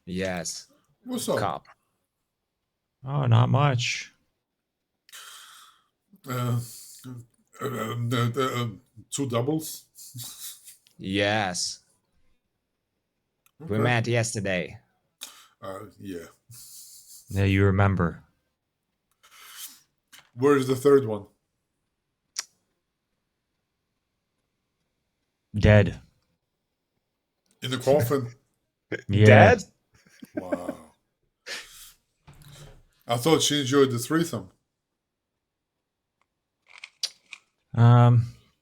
Yes. What's up? Cop. Oh, not much. Uh, two doubles. Yes. We Okay. met yesterday. Yeah. Yeah, you remember. Where's the third one? Dead. In the coffin. Yeah. Dead? Wow. I thought she enjoyed the threesome.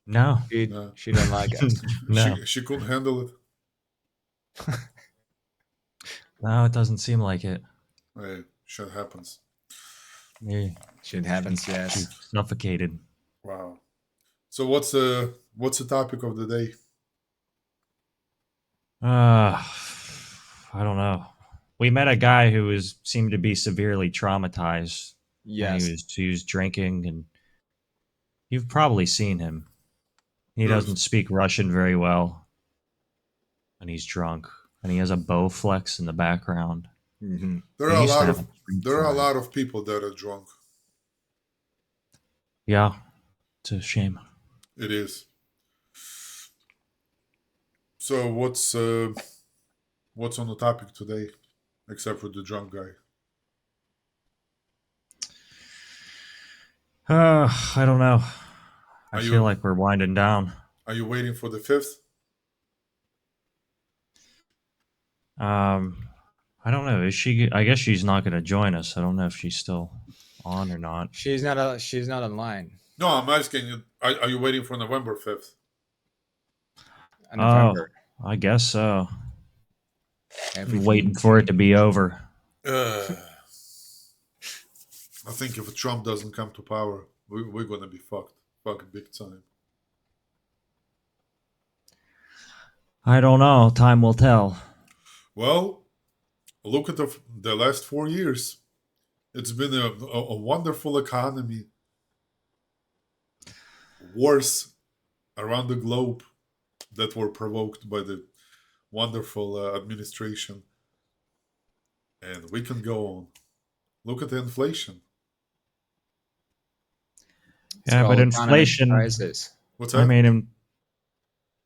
No. No. She don't like it. No. She couldn't handle it. No, it doesn't seem like it. Hey, shit happens. Yeah. Shit happens, She yes. suffocated. Wow. So what's the topic of the day? I don't know. We met a guy who seemed to be severely traumatized. And Yes. he was drinking, and you've probably seen him. He Yes. doesn't speak Russian very well, and he's drunk, and he has a Bowflex in the background. Mm-hmm. There He are a used to lot have of a street there are a fry. lot of people that are drunk. Yeah, it's a shame. It is. So what's on the topic today, except for the drunk guy? I don't know. I Are feel you like we're winding down. are you waiting for the fifth? I don't know. Is she? I guess she's not going to join us. I don't know if she's still on or not. She's not online. No, I'm asking you. Are you waiting for November 5th? November. Oh, I guess so. Everything Waiting for it to be over. I think if Trump doesn't come to power, we're gonna be fucked big time. I don't know. Time will tell. Well, look at the last 4 years. It's been a wonderful economy. Wars around the globe that were provoked by the wonderful administration. And we can go on. Look at the inflation. Yeah, So but economic inflation. crisis. What's that? I mean,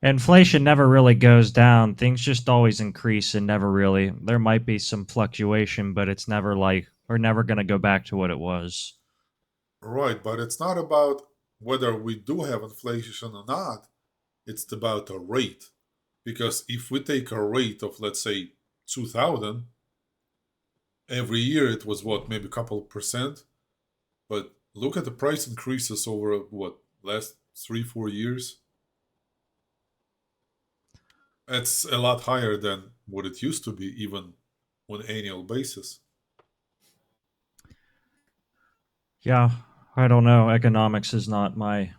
inflation never really goes down. Things just always increase and never really. There might be some fluctuation, but it's never like we're never going to go back to what it was. Right, but it's not about whether we do have inflation or not. It's about a rate. Because if we take a rate of, let's say, 2000, every year it was what, maybe a couple of percent. But look at the price increases over what, last 3-4 years. It's a lot higher than what it used to be, even on an annual basis. Yeah, I don't know. Economics is not my.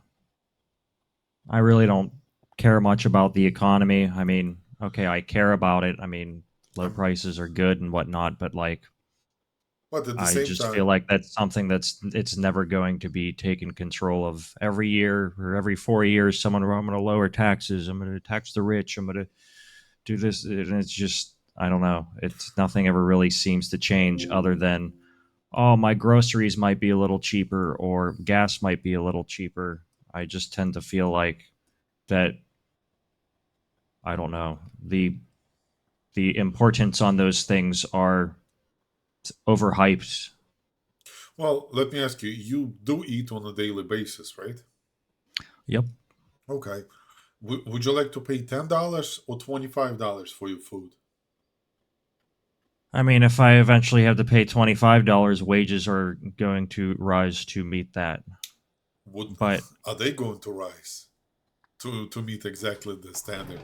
I really don't care much about the economy. I mean, okay, I care about it. I mean, low Um, prices are good and whatnot, but like, but at the I same just feel time, like that's something it's never going to be taken control of. Every year or every 4 years, I'm going to lower taxes. I'm going to tax the rich. I'm going to do this, and it's just I don't know. It's nothing ever really seems to change other than oh, my groceries might be a little cheaper or gas might be a little cheaper. I just tend to feel like that I don't know the importance on those things are overhyped. well, let me ask you, you do eat on a daily basis, right? Yep. Okay. Would you like to pay $10 or $25 for your food? I mean, if I eventually have to pay $25, wages are going to rise to meet that. Would But Are they going to rise to meet exactly the standard?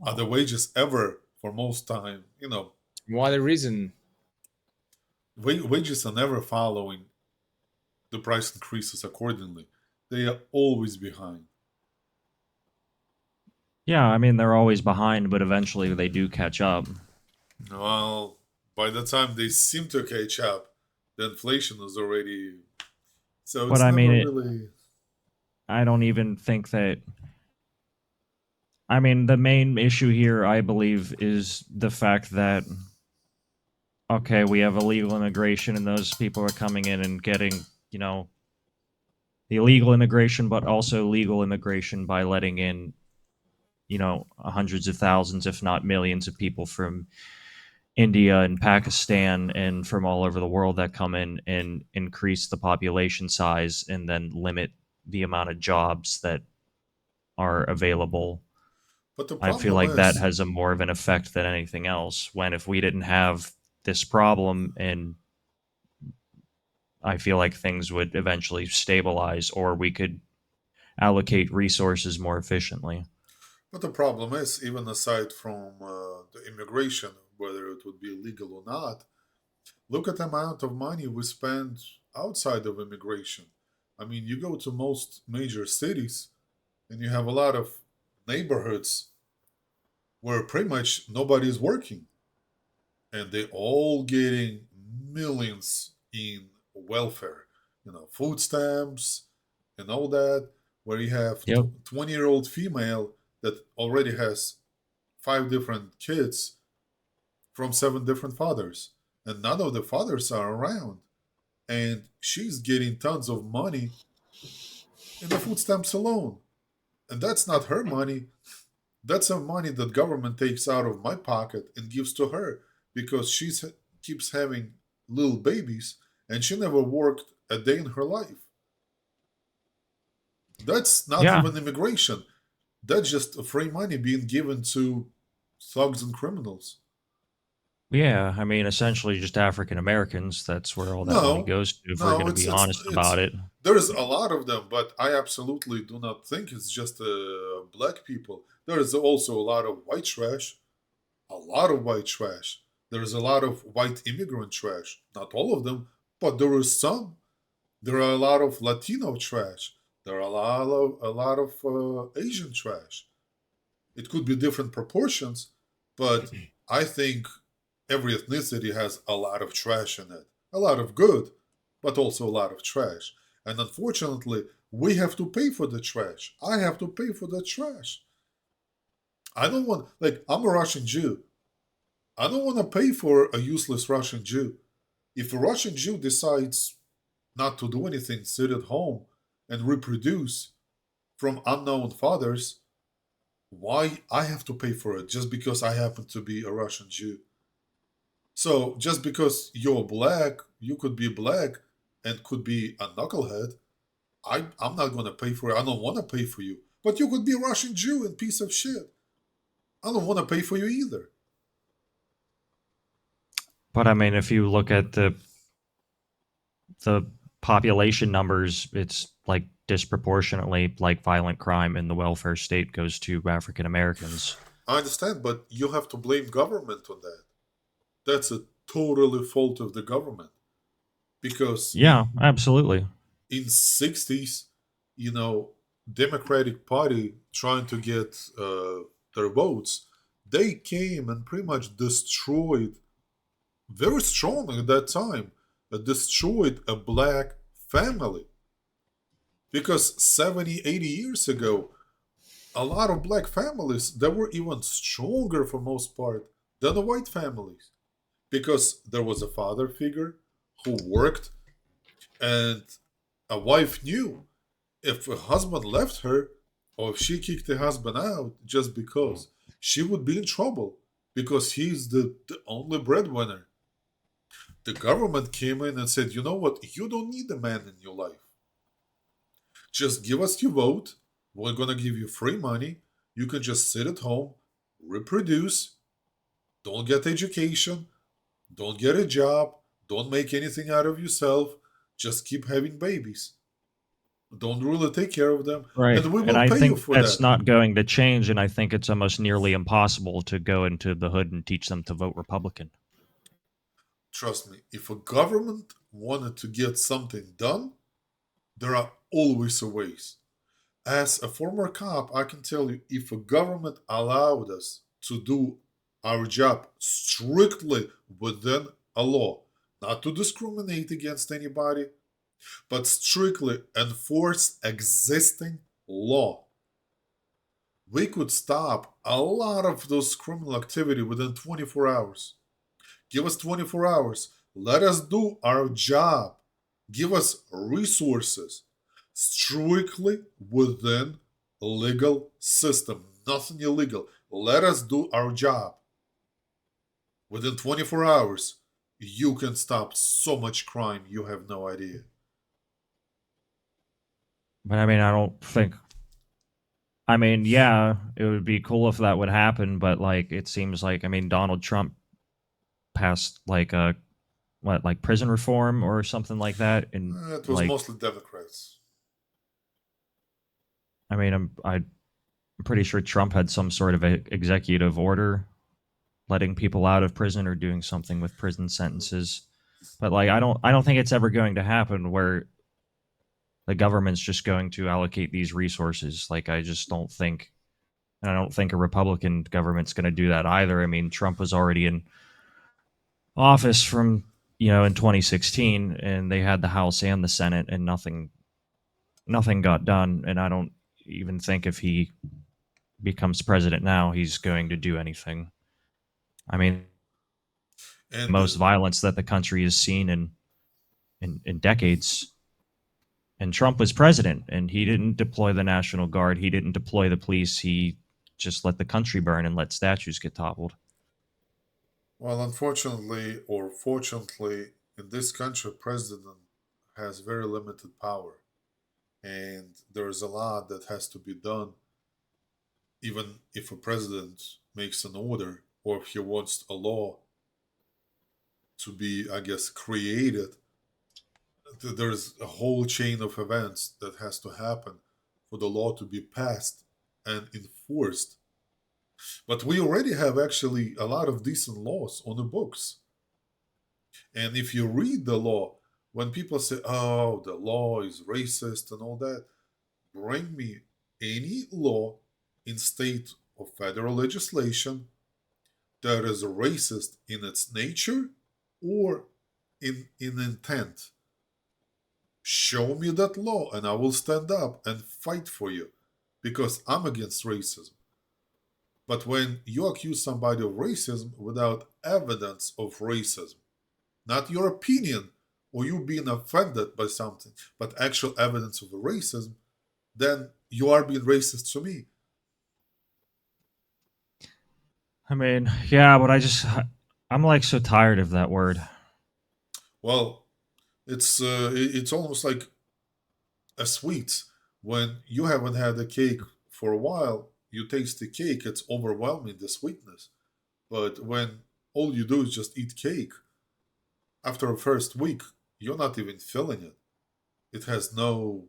Are the wages ever, for most time, What the reason? wages are never following the price increases accordingly. They are always behind. yeah, I mean, they're always behind, but eventually they do catch up. Well, by the time they seem to catch up, the inflation is already. So But it's I mean, never really. I don't even think that. I mean, the main issue here, I believe, is the fact that okay, we have illegal immigration, and those people are coming in and getting, you know, the illegal immigration, but also legal immigration by letting in, you know, hundreds of thousands, if not millions, of people from India and Pakistan and from all over the world that come in and increase the population size and then limit the amount of jobs that are available. But the I feel problem like that is, has a more of an effect than anything else. When if we didn't have this problem, and I feel like things would eventually stabilize, or we could allocate resources more efficiently. even aside from the immigration, whether it would be legal or not, look at the amount of money we spend outside of immigration. I mean, you go to most major cities and you have a lot of neighborhoods where pretty much nobody's working and they all getting millions in welfare, food stamps and all that, where you have Yep. 20-year-old female that already has 5 different kids from 7 different fathers, and none of the fathers are around, and she's getting tons of money in the food stamps alone. And that's not her money. That's some money that government takes out of my pocket and gives to her because she keeps having little babies and she never worked a day in her life. That's not Yeah. even immigration. That's just free money being given to thugs and criminals. Yeah. I mean, essentially just African Americans. That's where all that money No, goes to, if we're no, going to be honest about it. there's a lot of them, but I absolutely do not think it's just black people. There is also a lot of white trash, a lot of white trash. There is a lot of white immigrant trash. Not all of them, but there is some. There are a lot of Latino trash. There are a lot of Asian trash. It could be different proportions, but I think every ethnicity has a lot of trash in it. A lot of good, but also a lot of trash. And unfortunately, we have to pay for the trash. I have to pay for the trash. I don't want, like, I'm a Russian Jew. I don't want to pay for a useless Russian Jew. If a Russian Jew decides not to do anything, sit at home and reproduce from unknown fathers, why I have to pay for it just because I happen to be a Russian Jew? So just because you're black, you could be black and could be a knucklehead. I'm not going to pay for it. I don't want to pay for you. But you could be a Russian Jew and piece of shit. I don't want to pay for you either. But I mean, if you look at the population numbers, it's like disproportionately like violent crime in the welfare state goes to African Americans. I understand, but you have to blame government on that. That's a totally fault of the government. Because Yeah, absolutely. in 60s, you know, Democratic Party trying to get their votes, they came and pretty much destroyed, very strong at that time, destroyed a black family. Because 70, 80 years ago, a lot of black families, they were even stronger for most part than the white families. Because there was a father figure who worked, and a wife knew if a husband left her or if she kicked the husband out just because, she would be in trouble because he's the only breadwinner. The government came in and said, you know what? You don't need a man in your life. Just give us your vote. We're going to give you free money. You can just sit at home, reproduce, don't get education, don't get a job, don't make anything out of yourself, just keep having babies. Don't really take care of them, Right. and we And will I pay you think for that's that. not going to change. And I think it's almost nearly impossible to go into the hood and teach them to vote Republican. Trust me, if a government wanted to get something done, there are always a ways. As a former cop, I can tell you if a government allowed us to do our job strictly within a law, not to discriminate against anybody, but strictly enforce existing law, we could stop a lot of those criminal activity within 24 hours. Give us 24 hours. Let us do our job. Give us resources strictly within legal system. Nothing illegal. Let us do our job. Within 24 hours, you can stop so much crime you have no idea. But I mean, I don't think. I mean, yeah, it would be cool if that would happen, but like, it seems like, I mean, Donald Trump passed like a like prison reform or something like that, and It was like, mostly Democrats. I mean, I'm pretty sure Trump had some sort of a executive order letting people out of prison or doing something with prison sentences. But like, I don't think it's ever going to happen where the government's just going to allocate these resources. Like, I just don't think, and I don't think a Republican government's going to do that either. I mean, Trump was already in office from, in 2016, and they had the House and the Senate, and nothing got done. And I don't even think if he becomes president now, he's going to do anything. I mean, And most violence that the country has seen in decades. And Trump was president, and he didn't deploy the National Guard. He didn't deploy the police. He just let the country burn and let statues get toppled. well, unfortunately or fortunately, in this country, president has very limited power, and there's a lot that has to be done. Even if a president makes an order or if he wants a law to be, I guess, created, there's a whole chain of events that has to happen for the law to be passed and enforced. But we already have actually a lot of decent laws on the books. And if you read the law, when people say, oh, the law is racist and all that, bring me any law in state or federal legislation that is racist in its nature or in intent. Show me that law and I will stand up and fight for you because I'm against racism. But when you accuse somebody of racism without evidence of racism, not your opinion or you being offended by something, but actual evidence of racism, then you are being racist to me. I mean, yeah, but I'm like so tired of that word. Well, it's almost like a sweet. When you haven't had a cake for a while, you taste the cake, it's overwhelming, the sweetness. But when all you do is just eat cake, after a first week, you're not even feeling it. It has no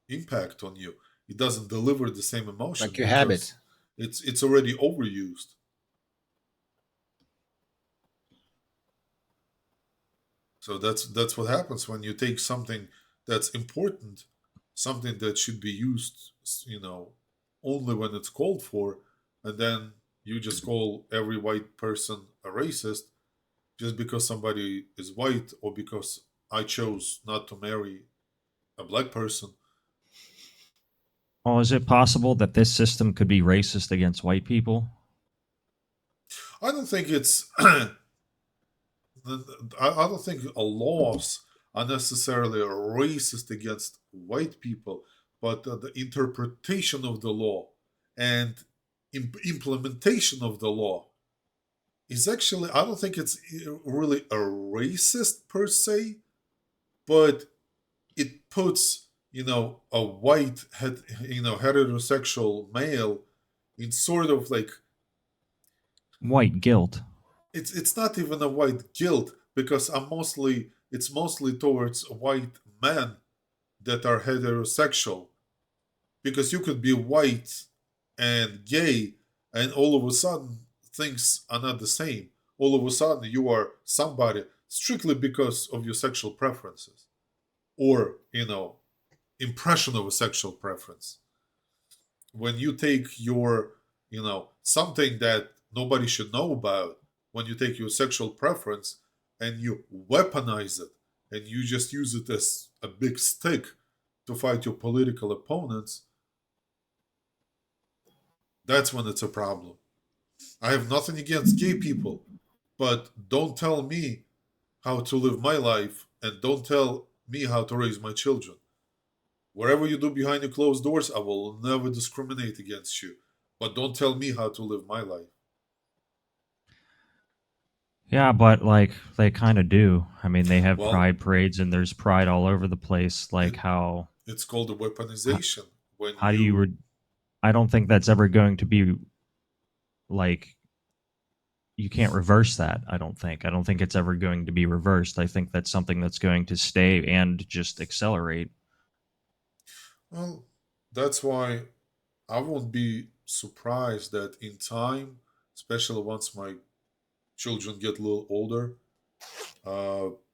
impact on you. It doesn't deliver the same emotion Like your because habit. it's already overused. So that's what happens when you take something that's important, something that should be used, only when it's called for, and then you just call every white person a racist just because somebody is white or because I chose not to marry a black person. Oh, is it possible that this system could be racist against white people? I don't think it's. I don't think laws are necessarily racist against white people, but the interpretation of the law and implementation of the law is actually. I don't think it's really a racist per se, but it puts a white heterosexual male in sort of like White guilt. it's not even a white guilt because it's mostly towards white men that are heterosexual because you could be white and gay and all of a sudden things are not the same. All of a sudden you are somebody strictly because of your sexual preferences or impression of a sexual preference. When you take your something that nobody should know about, when you take your sexual preference and you weaponize it and you just use it as a big stick to fight your political opponents, that's when it's a problem. I have nothing against gay people. but don't tell me how to live my life and don't tell me how to raise my children. Whatever you do behind your closed doors, I will never discriminate against you. But don't tell me how to live my life. Yeah, but like they kind of do. I mean, they have Well, pride parades and there's pride all over the place. Like it, how it's called a weaponization. When how do you? I don't think that's ever going to be like you can't reverse that. I don't think. I don't think it's ever going to be reversed. I think that's something that's going to stay and just accelerate. Well, that's why I won't be surprised that in time, especially once my children get a little older,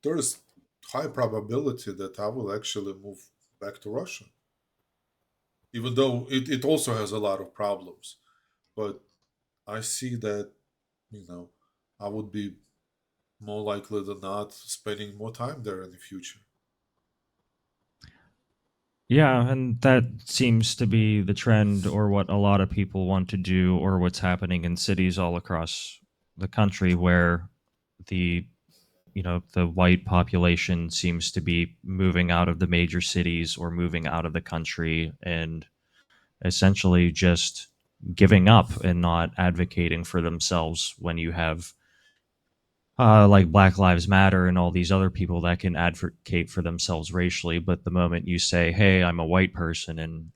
there's high probability that I will actually move back to Russia. Even though it also has a lot of problems. But I see that, you know, I would be more likely than not spending more time there in the future. Yeah, and that seems to be the trend or what a lot of people want to do or what's happening in cities all across the country where the the white population seems to be moving out of the major cities or moving out of the country and essentially just giving up and not advocating for themselves when you have like Black Lives Matter and all these other people that can advocate for themselves racially, but the moment you say, "Hey, I'm a white person and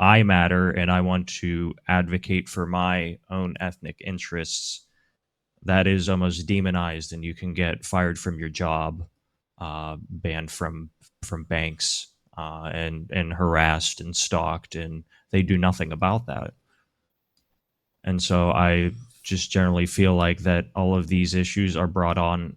I matter and I want to advocate for my own ethnic interests," that is almost demonized, and you can get fired from your job, banned from banks, and harassed and stalked, and they do nothing about that. And so I just generally feel like that all of these issues are brought on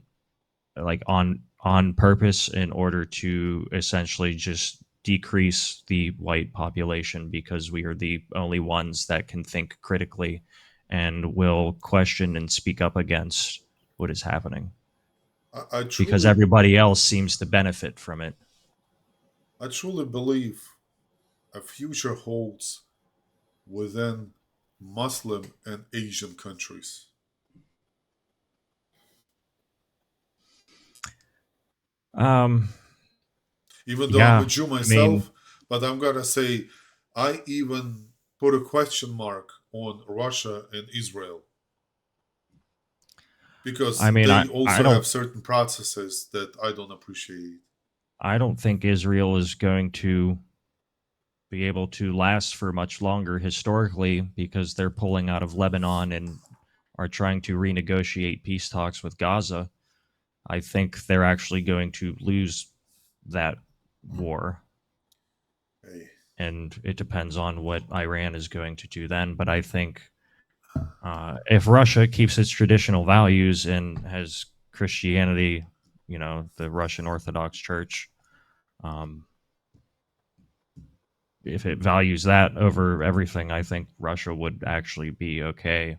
like on purpose in order to essentially just decrease the white population because we are the only ones that can think critically and will question and speak up against what is happening I because truly, everybody else seems to benefit from it. I truly believe a future holds within Muslim and Asian countries. Um, Even though I'm a yeah, Jew I mean, myself, but I'm gonna say I even put a question mark on Russia and Israel I because mean, they I also have don't certain processes that I don't appreciate. I don't think Israel is going to be able to last for much longer historically because they're pulling out of Lebanon and are trying to renegotiate peace talks with Gaza. I think they're actually going to lose that war. Hey, And it depends on what Iran is going to do then. But I think if Russia keeps its traditional values and has Christianity, the Russian Orthodox Church, um, if it values that over everything, I think Russia would actually be okay.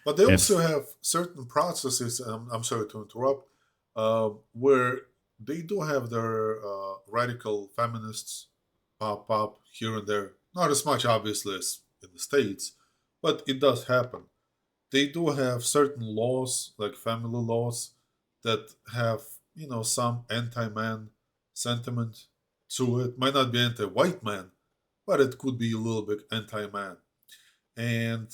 but they also If have certain processes. I'm sorry to interrupt, where they do have their radical feminists pop up here and there. Not as much, obviously, as in the states, but it does happen. They do have certain laws, like family laws, that have some anti-man sentiment to it. Might not be anti-white man, but it could be a little bit anti-man. And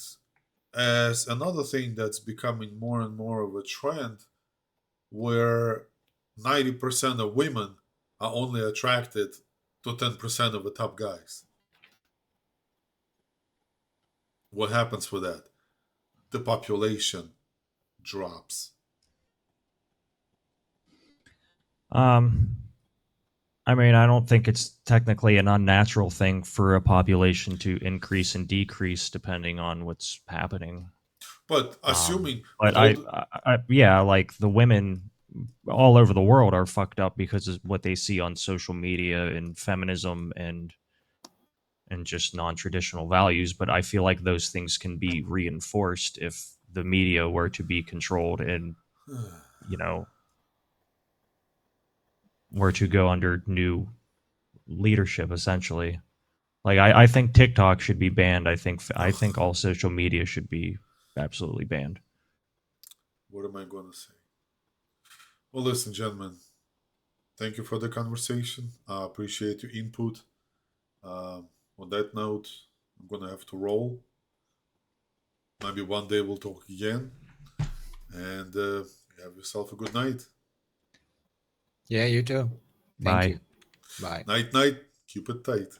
as another thing that's becoming more and more of a trend, where 90% of women are only attracted to 10% of the top guys. What happens with that? The population drops. um, I mean, I don't think it's technically an unnatural thing for a population to increase and decrease depending on what's happening. But assuming But all the, yeah, like the women all over the world are fucked up because of what they see on social media and feminism and just non-traditional values. But I feel like those things can be reinforced if the media were to be controlled and you know were to go under new leadership, essentially. Like I think TikTok should be banned. I think all social media should be absolutely banned. What am I going to say? Well, listen, gentlemen, thank you for the conversation. I appreciate your input. On that note, I'm going to have to roll. Maybe one day we'll talk again. And have yourself a good night. Yeah, you too. Thank Bye. you. Bye. Night, night. Keep it tight.